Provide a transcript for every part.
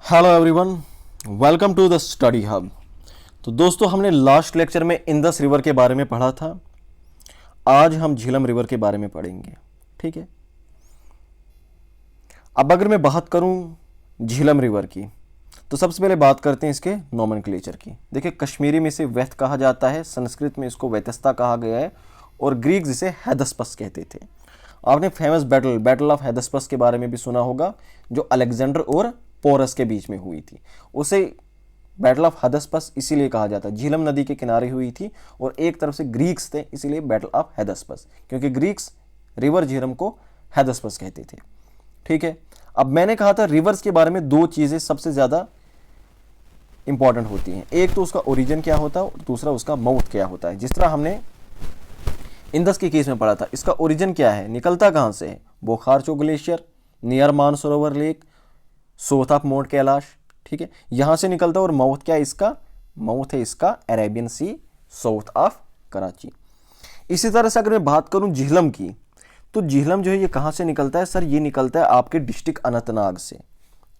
Hello everyone, welcome to the study hub. तो दोस्तों, हमने लास्ट लेक्चर में इंदस रिवर के बारे में पढ़ा था। आज हम झीलम रिवर के बारे में पढ़ेंगे। ठीक है, अब अगर मैं बात करूं झीलम रिवर की, तो सबसे पहले बात करते हैं इसके नोमेनक्लेचर की। देखिए, कश्मीरी में इसे व्यथ कहा जाता है, संस्कृत में इसको व्यत्यस्ता कहा गया है और ग्रीक इसे हेदस्पस कहते थे। आपने फेमस बैटल ऑफ हेदस्पस के बारे में भी सुना होगा, जो अलेक्जेंडर और पोरस के बीच में हुई थी। उसे बैटल ऑफ हेदस्पस इसीलिए कहा जाता है, झीलम नदी के किनारे हुई थी और एक तरफ से ग्रीक्स थे, इसीलिए बैटल ऑफ हेदस्पस, क्योंकि ग्रीक्स रिवर झीलम को हेदस्पस कहते थे। ठीक है, अब मैंने कहा था रिवर्स के बारे में दो चीजें सबसे ज्यादा इंपॉर्टेंट होती हैं। एक तो उसका ओरिजिन क्या होता है और दूसरा उसका माउथ क्या होता है। जिस तरह हमने इंदस के केस में पढ़ा था, इसका ओरिजिन क्या है, निकलता कहां से है? Bokharchu glacier near Mansarovar lake, south of mount Kailash. ठीक है, यहां से निकलता है। और माउथ क्या है इसका? माउथ है इसका Arabian sea, south of Karachi. इसी तरह से अगर मैं बात करूं झीलम की, तो झीलम जो है ये कहां से निकलता है? सर, ये निकलता है आपके डिस्ट्रिक्ट अनंतनाग से।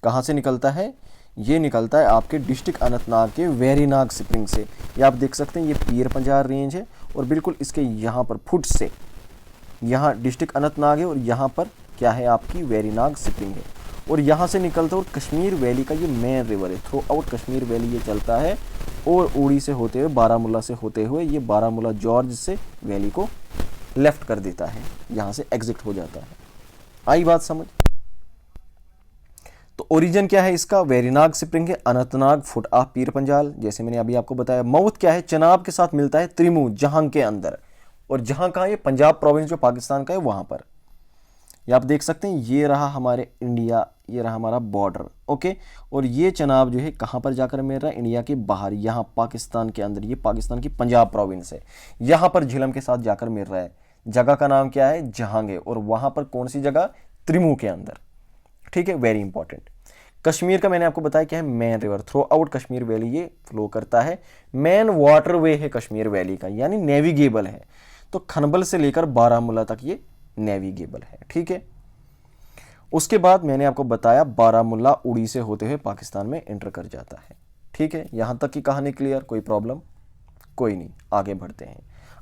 कहां से निकलता है? ये निकलता है आपके डिस्ट्रिक्ट अनंतनाग के वेरीनाग स्प्रिंग से। ये आप देख सकते हैं, ये पीर पंजार रेंज है और बिल्कुल इसके यहाँ पर फुट से यहाँ डिस्ट्रिक्ट अनंतनाग है और यहाँ पर क्या है आपकी वेरीनाग स्प्रिंग है। और यहाँ से निकलता है और कश्मीर वैली का ये मेन रिवर है। थ्रू आउट कश्मीर वैली ये चलता है और उड़ी से होते हुए बारामूला से होते हुए ये बारामूला जॉर्ज से वैली को लेफ्ट कर देता है, यहाँ से एग्जिट हो जाता है। आई बात समझ? तो ओरिजिन क्या है इसका? वेरीनाग स्प्रिंग है, अनंतनाग, फुट ऑफ पीर पंजाल, जैसे मैंने अभी आपको बताया। माउथ क्या है? चनाब के साथ मिलता है त्रिमू जहां के अंदर। और जहां कहा? ये पंजाब प्रोविंस जो पाकिस्तान का है वहां पर। ये आप देख सकते हैं, ये रहा हमारे इंडिया, ये रहा हमारा बॉर्डर। ओके, और ये चनाब जो है कहां पर जाकर मिल रहा है? इंडिया के बाहर, यहां पाकिस्तान के अंदर। ये पाकिस्तान की पंजाब प्रोविंस है, यहां पर झीलम के साथ जाकर मिल रहा है। जगह का नाम क्या है? जहांगे। और वहां पर कौन सी जगह? त्रिमू के अंदर। ठीक है, वेरी इंपॉर्टेंट। कश्मीर का मैंने आपको बताया क्या है? Main river. Through out Kashmir valley ये फ्लो करता है। मेन वाटर वे है कश्मीर वैली का, यानी नेविगेबल है। तो खनबल से लेकर बारामूला तक ये नेविगेबल है। ठीक है, उसके बाद मैंने आपको बताया बारामूला उड़ी से होते हुए पाकिस्तान में एंटर कर जाता है। ठीक है, यहां तक की कहानी क्लियर? कोई प्रॉब्लम? कोई नहीं, आगे बढ़ते हैं।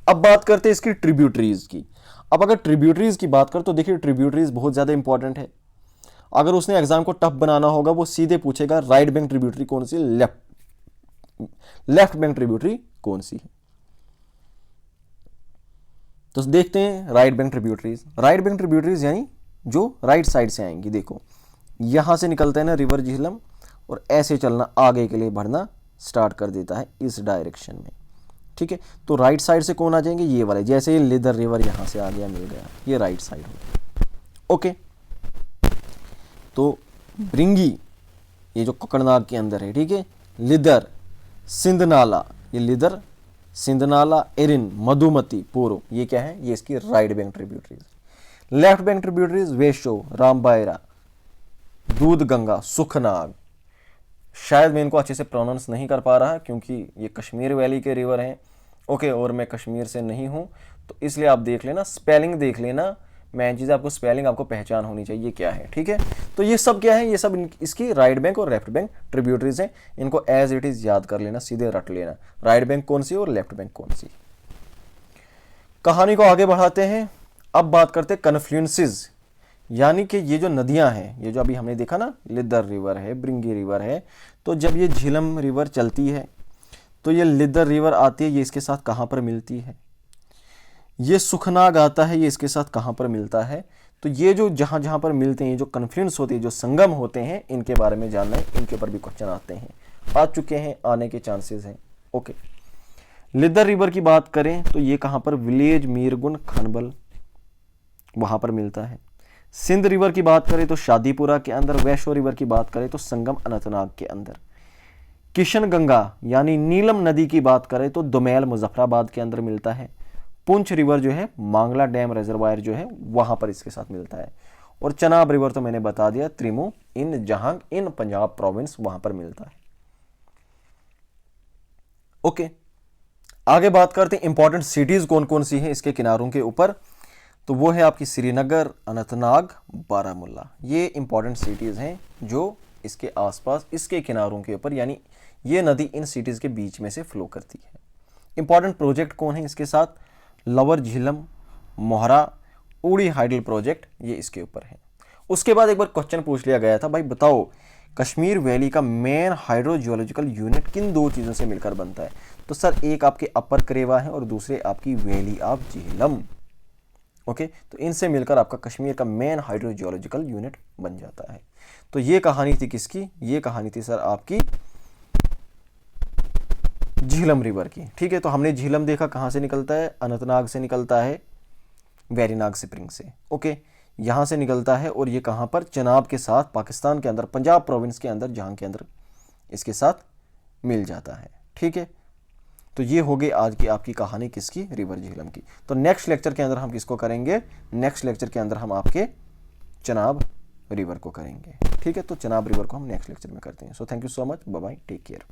अब बात करते हैं इसकी ट्रिब्यूटरीज की। अब अगर ट्रिब्यूटरीज की बात कर, तो देखिए ट्रिब्यूटरीज बहुत ज्यादा इंपॉर्टेंट है। अगर उसने एग्जाम को टफ बनाना होगा, वो सीधे पूछेगा राइट बैंक ट्रिब्यूटरी कौन सी, लेफ्ट बैंक ट्रिब्यूटरी कौन सी है। तो देखते हैं right bank tributaries. Right bank tributaries यानी जो राइट साइड से आएंगी। देखो, यहां से निकलता है ना रिवर झीलम, और ऐसे चलना, आगे के लिए बढ़ना स्टार्ट कर देता है इस डायरेक्शन में। ठीक है, तो राइट साइड से कौन आ जाएंगे? ये वाले। जैसे ये लिदर रिवर यहां से आ गया, मिल गया, ये राइट साइड हो गया। ओके, तो ब्रिंगी ये जो कोकड़नाग के अंदर है। ठीक है, लिदर, सिंध नाला, ये लिदर, सिंध नाला, एरिन, मधुमती, पोरो, ये क्या है? ये इसकी right bank tributaries. Left bank tributaries Vishav, Rambiara, Doodh Ganga, सुखनाग। शायद मैं इनको अच्छे से प्रोनाउंस नहीं कर पा रहा क्योंकि ये कश्मीर वैली के रिवर हैं। ओके, और मैं कश्मीर से नहीं हूं, तो इसलिए आप देख लेना, स्पेलिंग देख लेना। मेन चीज़ आपको स्पेलिंग, आपको पहचान होनी चाहिए क्या है। ठीक है, तो ये सब क्या है? ये सब इसकी राइट बैंक और लेफ्ट बैंक ट्रिब्यूटरीज हैं। इनको एज इट इज याद कर लेना, सीधे रट लेना, राइट बैंक कौन सी और लेफ्ट बैंक कौन सी। कहानी को आगे बढ़ाते हैं। अब बात करते हैं कन्फ्लुएंसेस, यानी कि ये जो नदियां हैं, ये जो अभी हमने देखा ना, लिदर रिवर है, ब्रिंगी रिवर है। तो जब ये झीलम रिवर चलती है, तो ये लिदर रिवर आती है, ये इसके साथ कहां पर मिलती है? ये सुखनाग आता है, ये इसके साथ कहां पर मिलता है? तो ये जो जहां जहां पर मिलते हैं, जो कन्फ्लुएंस होते हैं, जो संगम होते हैं, इनके बारे में जानना है। इनके ऊपर भी क्वेश्चन आते हैं, आ चुके हैं, आने के चांसेस हैं। ओके, लिदर रिवर की बात करें तो ये कहां पर? विलेज मीरगुंड, खनबल, वहां पर मिलता है। सिंध रिवर की बात करें तो शादीपुरा के अंदर। वैशो रिवर की बात करें तो संगम अनंतनाग के अंदर। किशन गंगा यानी नीलम नदी की बात करें तो दुमैल, मुजफ्फराबाद के अंदर मिलता है। पुंछ रिवर जो है, मांगला डैम रिजर्वायर जो है, वहां पर इसके साथ मिलता है। और चनाब रिवर तो मैंने बता दिया, त्रिमू, इन जहांग, इन पंजाब प्रोविंस, वहां पर मिलता है। ओके, आगे बात करते हैं इंपॉर्टेंट सिटीज कौन कौन सी हैं इसके किनारों के ऊपर। तो वो है आपकी श्रीनगर, अनंतनाग, बारामूला। ये इंपॉर्टेंट सिटीज हैं जो इसके आसपास, इसके किनारों के ऊपर, यानी ये नदी इन सिटीज़ के बीच में से फ्लो करती है। इंपॉर्टेंट प्रोजेक्ट कौन है इसके साथ? लोअर झीलम, मोहरा, उड़ी हाइडल प्रोजेक्ट, ये इसके ऊपर है। उसके बाद एक बार क्वेश्चन पूछ लिया गया था, भाई बताओ कश्मीर वैली का मेन हाइड्रोजियोलॉजिकल यूनिट किन दो चीज़ों से मिलकर बनता है? तो सर एक आपके अपर करेवा है और दूसरे आपकी वैली ऑफ झेलम। ओके, तो इनसे मिलकर आपका कश्मीर का मेन हाइड्रोजियोलॉजिकल यूनिट बन जाता है। तो ये कहानी थी किसकी? ये कहानी थी सर आपकी झीलम रिवर की। ठीक है, तो हमने झीलम देखा कहाँ से निकलता है, अनंतनाग से निकलता है, वेरीनाग स्प्रिंग से। ओके, यहाँ से निकलता है और ये कहाँ पर? चनाब के साथ पाकिस्तान के अंदर, पंजाब प्रोविंस के अंदर, जहाँ के अंदर इसके साथ मिल जाता है। ठीक है, तो ये हो गई आज की आपकी कहानी किसकी? रिवर झीलम की। तो नेक्स्ट लेक्चर के अंदर हम किसको करेंगे? नेक्स्ट लेक्चर के अंदर हम आपके चनाब रिवर को करेंगे। ठीक है, तो चनाब रिवर को हम नेक्स्ट लेक्चर में करते हैं। So thank you so much, bye bye, take care.